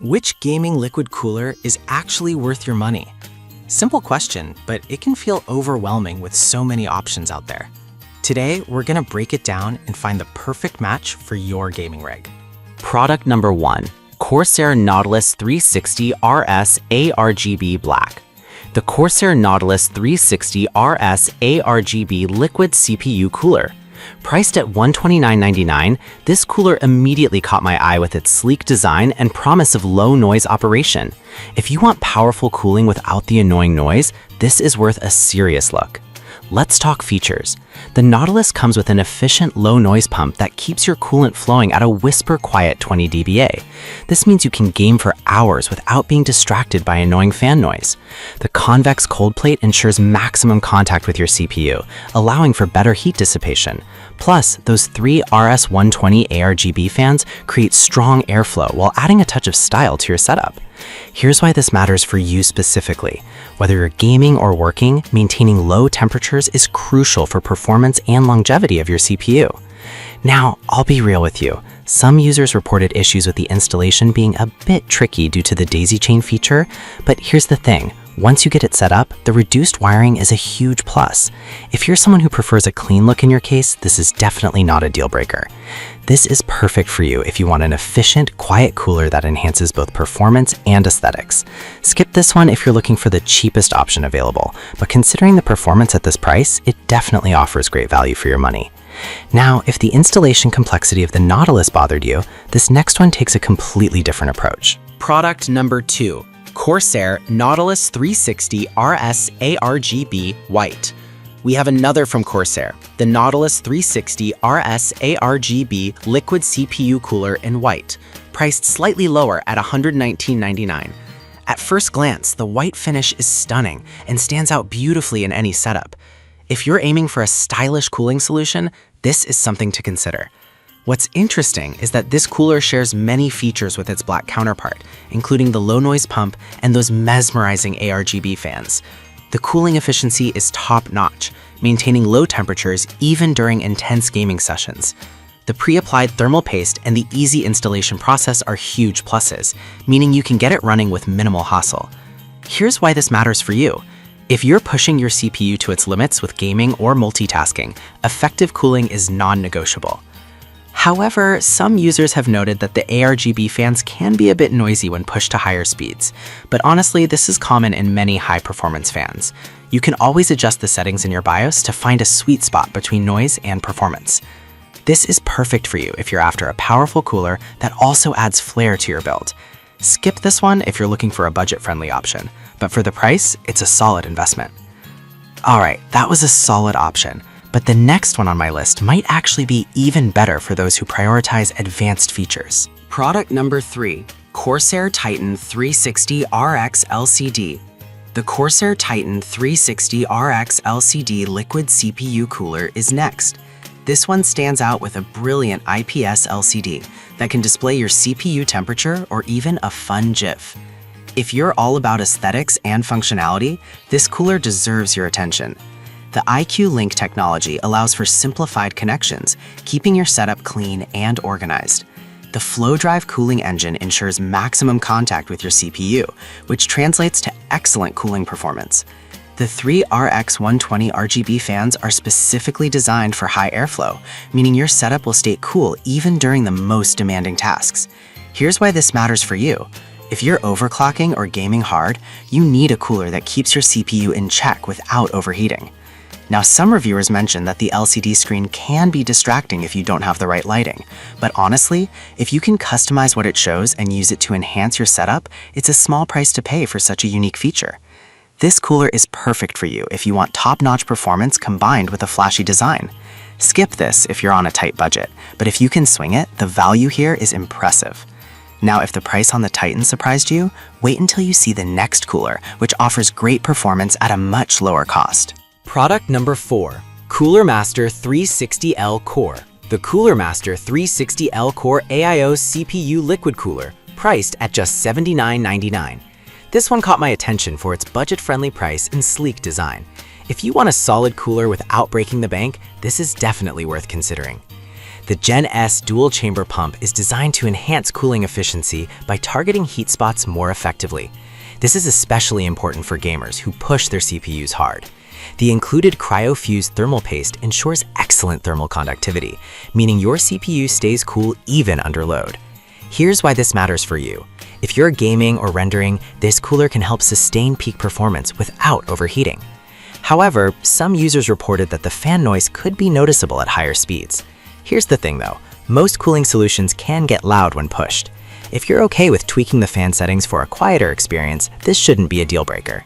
Which gaming liquid cooler is actually worth your money? Simple question, but it can feel overwhelming with so many options out there. Today, we're gonna break it down and find the perfect match for your gaming rig. Product number 1, Corsair Nautilus 360 RS ARGB Black. The Corsair Nautilus 360 RS ARGB Liquid CPU Cooler. Priced at $129.99, this cooler immediately caught my eye with its sleek design and promise of low noise operation. If you want powerful cooling without the annoying noise, this is worth a serious look. Let's talk features. The Nautilus comes with an efficient low noise pump that keeps your coolant flowing at a whisper quiet 20 dBA. This means you can game for hours without being distracted by annoying fan noise. The convex cold plate ensures maximum contact with your CPU, allowing for better heat dissipation. Plus, those 3 RS120 ARGB fans create strong airflow while adding a touch of style to your setup. Here's why this matters for you specifically. Whether you're gaming or working, maintaining low temperatures is crucial for performance and longevity of your CPU. Now, I'll be real with you. Some users reported issues with the installation being a bit tricky due to the daisy chain feature, but here's the thing. Once you get it set up, the reduced wiring is a huge plus. If you're someone who prefers a clean look in your case, this is definitely not a deal breaker. This is perfect for you if you want an efficient, quiet cooler that enhances both performance and aesthetics. Skip this one if you're looking for the cheapest option available, but considering the performance at this price, it definitely offers great value for your money. Now, if the installation complexity of the Nautilus bothered you, this next one takes a completely different approach. Product number 2, Corsair Nautilus 360 RS ARGB White. We have another from Corsair, the Nautilus 360 RS ARGB Liquid CPU Cooler in white, priced slightly lower at $119.99. At first glance, the white finish is stunning and stands out beautifully in any setup. If you're aiming for a stylish cooling solution, this is something to consider. What's interesting is that this cooler shares many features with its black counterpart, including the low noise pump and those mesmerizing ARGB fans. The cooling efficiency is top-notch, maintaining low temperatures even during intense gaming sessions. The pre-applied thermal paste and the easy installation process are huge pluses, meaning you can get it running with minimal hassle. Here's why this matters for you. If you're pushing your CPU to its limits with gaming or multitasking, effective cooling is non-negotiable. However, some users have noted that the ARGB fans can be a bit noisy when pushed to higher speeds, but honestly, this is common in many high-performance fans. You can always adjust the settings in your BIOS to find a sweet spot between noise and performance. This is perfect for you if you're after a powerful cooler that also adds flair to your build. Skip this one if you're looking for a budget-friendly option, but for the price, it's a solid investment. Alright, that was a solid option. But the next one on my list might actually be even better for those who prioritize advanced features. Product number 3, Corsair Titan 360 RX LCD. The Corsair Titan 360 RX LCD Liquid CPU Cooler is next. This one stands out with a brilliant IPS LCD that can display your CPU temperature or even a fun GIF. If you're all about aesthetics and functionality, this cooler deserves your attention. The IQ Link technology allows for simplified connections, keeping your setup clean and organized. The FlowDrive cooling engine ensures maximum contact with your CPU, which translates to excellent cooling performance. The 3 RX120 RGB fans are specifically designed for high airflow, meaning your setup will stay cool even during the most demanding tasks. Here's why this matters for you. If you're overclocking or gaming hard, you need a cooler that keeps your CPU in check without overheating. Now, some reviewers mention that the LCD screen can be distracting if you don't have the right lighting, but honestly, if you can customize what it shows and use it to enhance your setup, it's a small price to pay for such a unique feature. This cooler is perfect for you if you want top-notch performance combined with a flashy design. Skip this if you're on a tight budget, but if you can swing it, the value here is impressive. Now, if the price on the Titan surprised you, wait until you see the next cooler, which offers great performance at a much lower cost. Product number 4, Cooler Master 360L Core. The Cooler Master 360L Core AIO CPU Liquid Cooler, priced at just $79.99. This one caught my attention for its budget-friendly price and sleek design. If you want a solid cooler without breaking the bank, this is definitely worth considering. The Gen S dual chamber pump is designed to enhance cooling efficiency by targeting heat spots more effectively. This is especially important for gamers who push their CPUs hard. The included cryo-fused thermal paste ensures excellent thermal conductivity, meaning your CPU stays cool even under load. Here's why this matters for you. If you're gaming or rendering, this cooler can help sustain peak performance without overheating. However, some users reported that the fan noise could be noticeable at higher speeds. Here's the thing though, most cooling solutions can get loud when pushed. If you're okay with tweaking the fan settings for a quieter experience, this shouldn't be a deal breaker.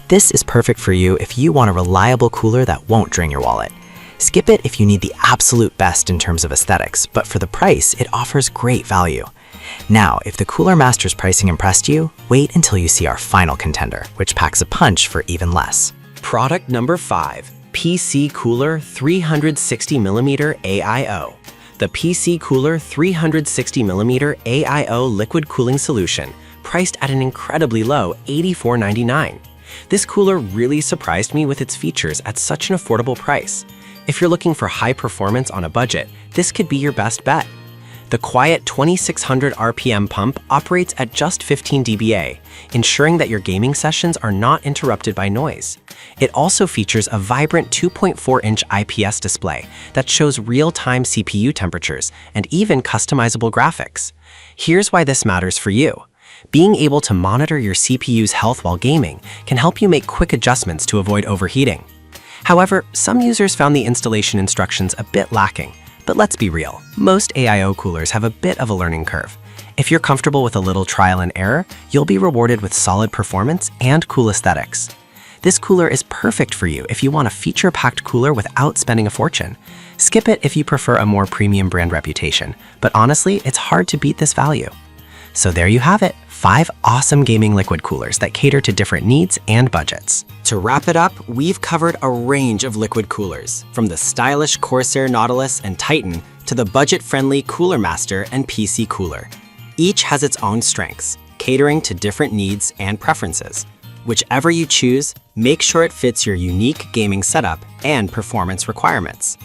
This is perfect for you if you want a reliable cooler that won't drain your wallet. Skip it if you need the absolute best in terms of aesthetics, but for the price, it offers great value. Now, if the Cooler Master's pricing impressed you, wait until you see our final contender, which packs a punch for even less. Product number 5, PC Cooler 360mm AIO. The PC Cooler 360mm AIO liquid cooling solution, priced at an incredibly low $84.99. This cooler really surprised me with its features at such an affordable price. If you're looking for high performance on a budget, this could be your best bet. The quiet 2600 RPM pump operates at just 15 dBA, ensuring that your gaming sessions are not interrupted by noise. It also features a vibrant 2.4-inch IPS display that shows real-time CPU temperatures and even customizable graphics. Here's why this matters for you. Being able to monitor your CPU's health while gaming can help you make quick adjustments to avoid overheating. However, some users found the installation instructions a bit lacking. But let's be real, most AIO coolers have a bit of a learning curve. If you're comfortable with a little trial and error, you'll be rewarded with solid performance and cool aesthetics. This cooler is perfect for you if you want a feature-packed cooler without spending a fortune. Skip it if you prefer a more premium brand reputation, but honestly, it's hard to beat this value. So there you have it, 5 awesome gaming liquid coolers that cater to different needs and budgets. To wrap it up, we've covered a range of liquid coolers, from the stylish Corsair Nautilus and Titan to the budget-friendly Cooler Master and PC Cooler. Each has its own strengths, catering to different needs and preferences. Whichever you choose, make sure it fits your unique gaming setup and performance requirements.